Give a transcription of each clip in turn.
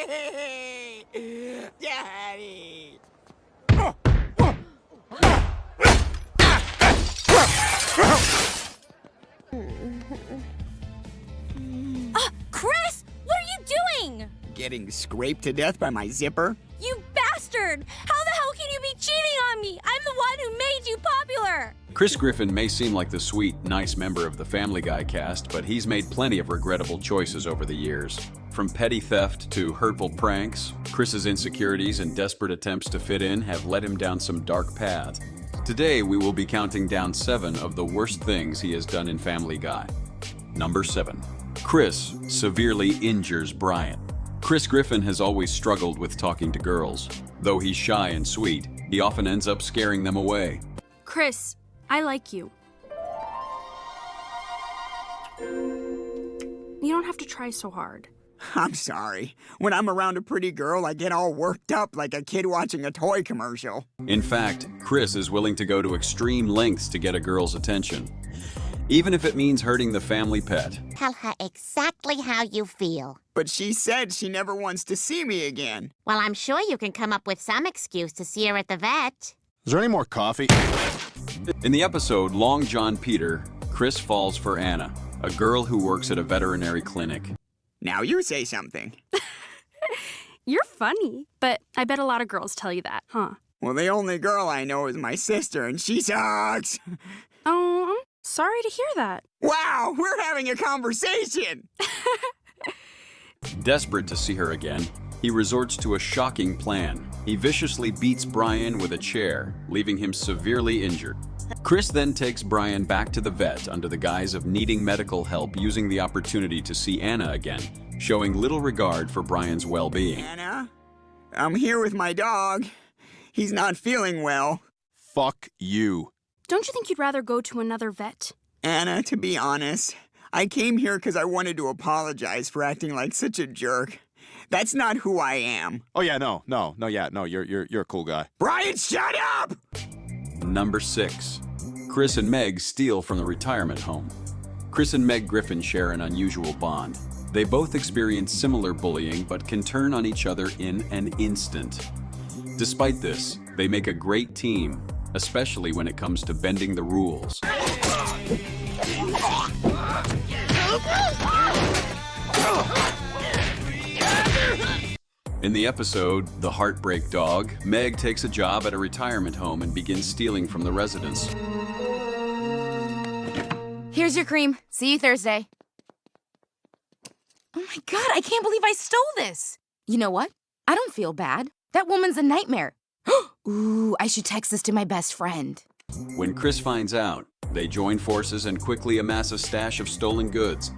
Daddy! Chris! What are you doing? Getting scraped to death by my zipper? You bastard! How the hell can you be cheating on me? I'm the one who made you popular! Chris Griffin may seem like the sweet, nice member of the Family Guy cast, but he's made plenty of regrettable choices over the years. From petty theft to hurtful pranks, Chris's insecurities and desperate attempts to fit in have led him down some dark paths. Today, we will be counting down 7 of the worst things he has done in Family Guy. Number 7. Chris severely injures Brian. Chris Griffin has always struggled with talking to girls. Though he's shy and sweet, he often ends up scaring them away. Chris, I like you. You don't have to try so hard. I'm sorry. When I'm around a pretty girl, I get all worked up like a kid watching a toy commercial. In fact, Chris is willing to go to extreme lengths to get a girl's attention, even if it means hurting the family pet. Tell her exactly how you feel. But she said she never wants to see me again. Well, I'm sure you can come up with some excuse to see her at the vet. Is there any more coffee? In the episode Long John Peter, Chris falls for Anna, a girl who works at a veterinary clinic. Now you say something. You're funny, but I bet a lot of girls tell you that, huh? Well, the only girl I know is my sister, and she sucks. Oh, I'm sorry to hear that. Wow, we're having a conversation. Desperate to see her again, he resorts to a shocking plan. He viciously beats Brian with a chair, leaving him severely injured. Chris then takes Brian back to the vet under the guise of needing medical help, using the opportunity to see Anna again, showing little regard for Brian's well-being. Anna, I'm here with my dog. He's not feeling well. Fuck you. Don't you think you'd rather go to another vet? Anna, to be honest, I came here because I wanted to apologize for acting like such a jerk. That's not who I am. Oh yeah, no, you're a cool guy. Brian, shut up! Number 6. Chris and Meg steal from the retirement home. Chris and Meg Griffin share an unusual bond. They both experience similar bullying but can turn on each other in an instant. Despite this, they make a great team, especially when it comes to bending the rules. In the episode, The Heartbreak Dog, Meg takes a job at a retirement home and begins stealing from the residents. Here's your cream. See you Thursday. Oh my God, I can't believe I stole this. You know what? I don't feel bad. That woman's a nightmare. Ooh, I should text this to my best friend. When Chris finds out, they join forces and quickly amass a stash of stolen goods.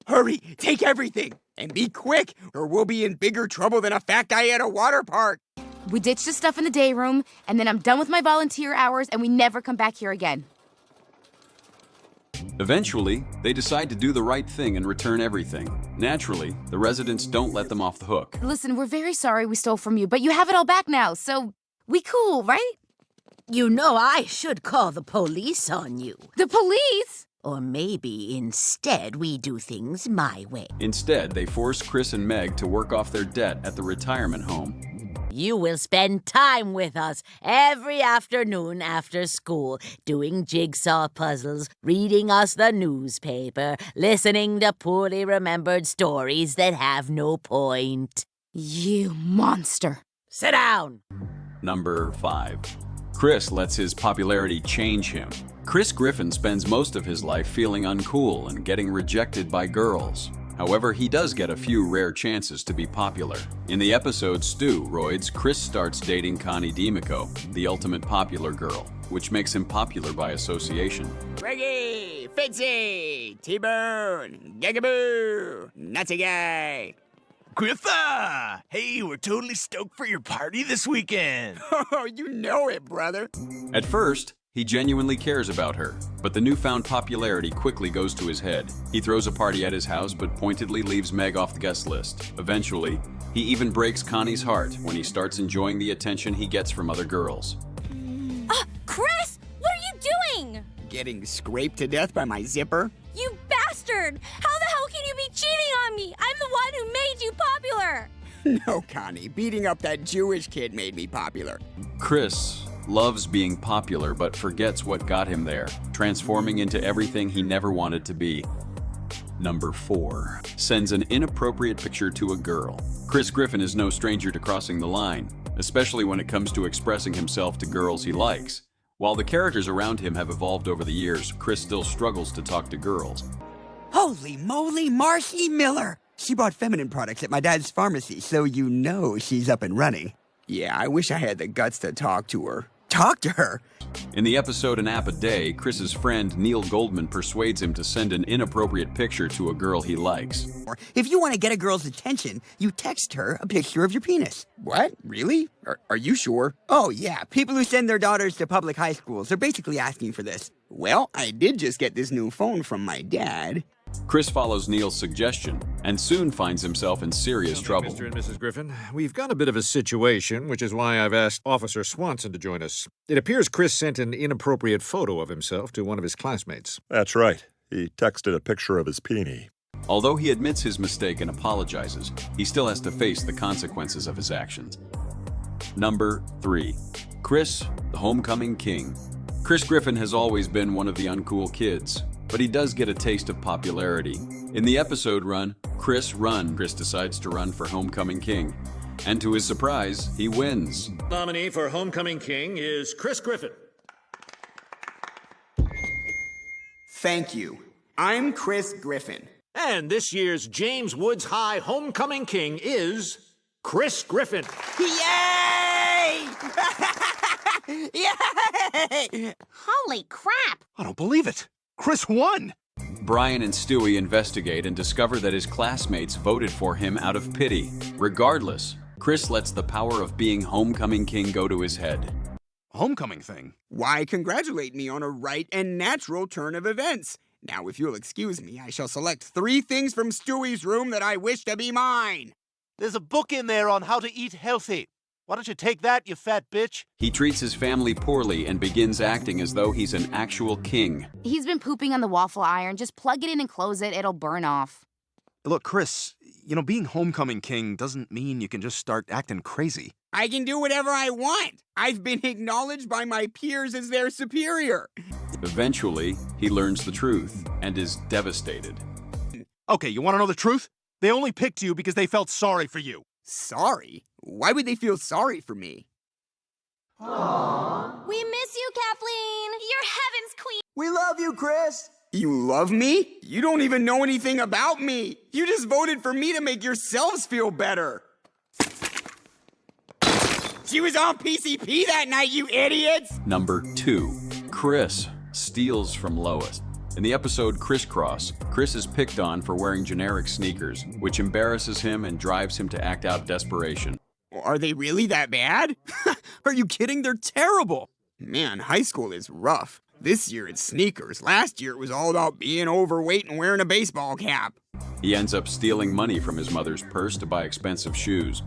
Hurry, take everything, and be quick, or we'll be in bigger trouble than a fat guy at a water park. We ditch the stuff in the day room, and then I'm done with my volunteer hours, and we never come back here again. Eventually, they decide to do the right thing and return everything. Naturally, the residents don't let them off the hook. Listen, we're very sorry we stole from you, but you have it all back now, so we cool, right? You know I should call the police on you. The police? Or maybe instead we do things my way. Instead, they force Chris and Meg to work off their debt at the retirement home. You will spend time with us every afternoon after school, doing jigsaw puzzles, reading us the newspaper, listening to poorly remembered stories that have no point. You monster. Sit down. Number 5. Chris lets his popularity change him. Chris Griffin spends most of his life feeling uncool and getting rejected by girls. However, he does get a few rare chances to be popular. In the episode Steroids, Chris starts dating Connie D'Amico, the ultimate popular girl, which makes him popular by association. Reggie, Fitzy, T-Bone, Gagaboo, Nazi Guy. Griffa! Hey, we're totally stoked for your party this weekend. Oh, you know it, brother. At first, he genuinely cares about her, but the newfound popularity quickly goes to his head. He throws a party at his house, but pointedly leaves Meg off the guest list. Eventually, he even breaks Connie's heart when he starts enjoying the attention he gets from other girls. Chris, what are you doing? Getting scraped to death by my zipper? You bastard! How the hell can you be cheating on me? I'm the one who made you popular! No, Connie, beating up that Jewish kid made me popular. Chris loves being popular but forgets what got him there, transforming into everything he never wanted to be. Number 4. Sends an inappropriate picture to a girl. Chris Griffin is no stranger to crossing the line, especially when it comes to expressing himself to girls he likes. While the characters around him have evolved over the years, Chris still struggles to talk to girls. Holy moly, Marcy Miller! She bought feminine products at my dad's pharmacy, so you know she's up and running. Yeah, I wish I had the guts to talk to her. Talk to her? In the episode An App a Day, Chris's friend Neil Goldman persuades him to send an inappropriate picture to a girl he likes. If you want to get a girl's attention, you text her a picture of your penis. What? Really? Are you sure? Oh, yeah. People who send their daughters to public high schools are basically asking for this. Well, I did just get this new phone from my dad. Chris follows Neil's suggestion and soon finds himself in serious trouble. Mr. and Mrs. Griffin, we've got a bit of a situation, which is why I've asked Officer Swanson to join us. It appears Chris sent an inappropriate photo of himself to one of his classmates. That's right. He texted a picture of his peenie. Although he admits his mistake and apologizes, he still has to face the consequences of his actions. Number 3. Chris, the homecoming king. Chris Griffin has always been one of the uncool kids, but he does get a taste of popularity. In the episode Chris decides to run for homecoming king. And to his surprise, he wins. Nominee for homecoming king is Chris Griffin. Thank you. I'm Chris Griffin. And this year's James Woods High homecoming king is Chris Griffin. Yay! Yay! Holy crap! I don't believe it. Chris won! Brian and Stewie investigate and discover that his classmates voted for him out of pity. Regardless, Chris lets the power of being homecoming king go to his head. Homecoming thing? Why congratulate me on a right and natural turn of events? Now, if you'll excuse me, I shall select 3 things from Stewie's room that I wish to be mine. There's a book in there on how to eat healthy. Why don't you take that, you fat bitch? He treats his family poorly and begins acting as though he's an actual king. He's been pooping on the waffle iron. Just plug it in and close it. It'll burn off. Look, Chris, being homecoming king doesn't mean you can just start acting crazy. I can do whatever I want. I've been acknowledged by my peers as their superior. Eventually, he learns the truth and is devastated. Okay, you want to know the truth? They only picked you because they felt sorry for you. Sorry? Why would they feel sorry for me? Aww. We miss you, Kathleen. You're heaven's queen. We love you, Chris. You love me? You don't even know anything about me. You just voted for me to make yourselves feel better. She was on PCP that night, you idiots! Number 2. Chris steals from Lois. In the episode Crisscross, Chris is picked on for wearing generic sneakers, which embarrasses him and drives him to act out desperation. Are they really that bad? Are you kidding? They're terrible. Man, high school is rough. This year it's sneakers. Last year it was all about being overweight and wearing a baseball cap. He ends up stealing money from his mother's purse to buy expensive shoes.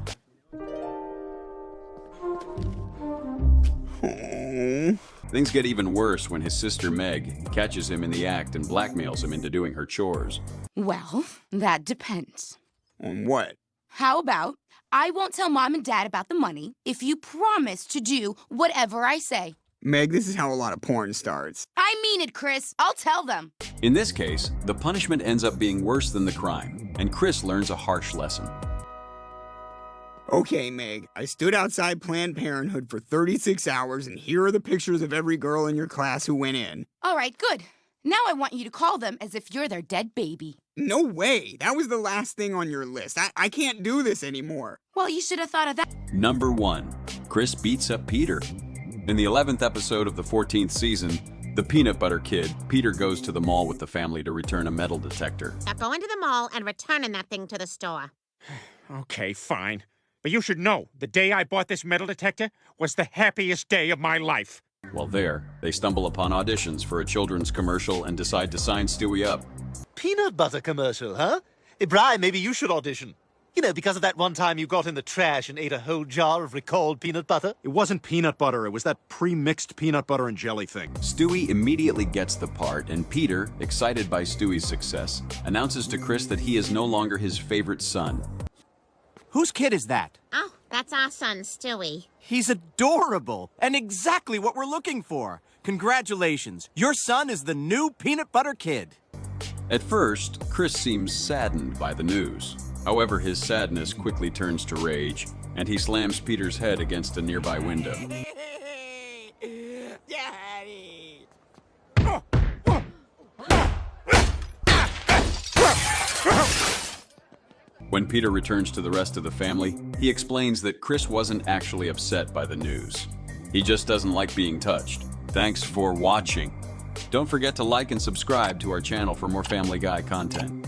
Things get even worse when his sister Meg catches him in the act and blackmails him into doing her chores. Well, that depends. On what? How about I won't tell Mom and Dad about the money if you promise to do whatever I say. Meg, this is how a lot of porn starts. I mean it, Chris. I'll tell them. In this case, the punishment ends up being worse than the crime, and Chris learns a harsh lesson. Okay, Meg, I stood outside Planned Parenthood for 36 hours, and here are the pictures of every girl in your class who went in. All right, good. Now I want you to call them as if you're their dead baby. No way. That was the last thing on your list. I can't do this anymore. Well, you should have thought of that. Number 1. Chris beats up Peter. In the 11th episode of the 14th season, The Peanut Butter Kid, Peter goes to the mall with the family to return a metal detector. Now go into the mall and return that thing to the store. Okay, fine. But you should know, the day I bought this metal detector was the happiest day of my life. While there, they stumble upon auditions for a children's commercial and decide to sign Stewie up. Peanut butter commercial, huh? Hey, Brian, maybe you should audition. You know, because of that one time you got in the trash and ate a whole jar of recalled peanut butter. It wasn't peanut butter. It was that pre-mixed peanut butter and jelly thing. Stewie immediately gets the part, and Peter, excited by Stewie's success, announces to Chris that he is no longer his favorite son. Whose kid is that? Oh, that's our son, Stewie. He's adorable and exactly what we're looking for. Congratulations. Your son is the new peanut butter kid. At first, Chris seems saddened by the news. However, his sadness quickly turns to rage, and he slams Peter's head against a nearby window. Daddy! When Peter returns to the rest of the family, he explains that Chris wasn't actually upset by the news. He just doesn't like being touched. Thanks for watching. Don't forget to like and subscribe to our channel for more Family Guy content.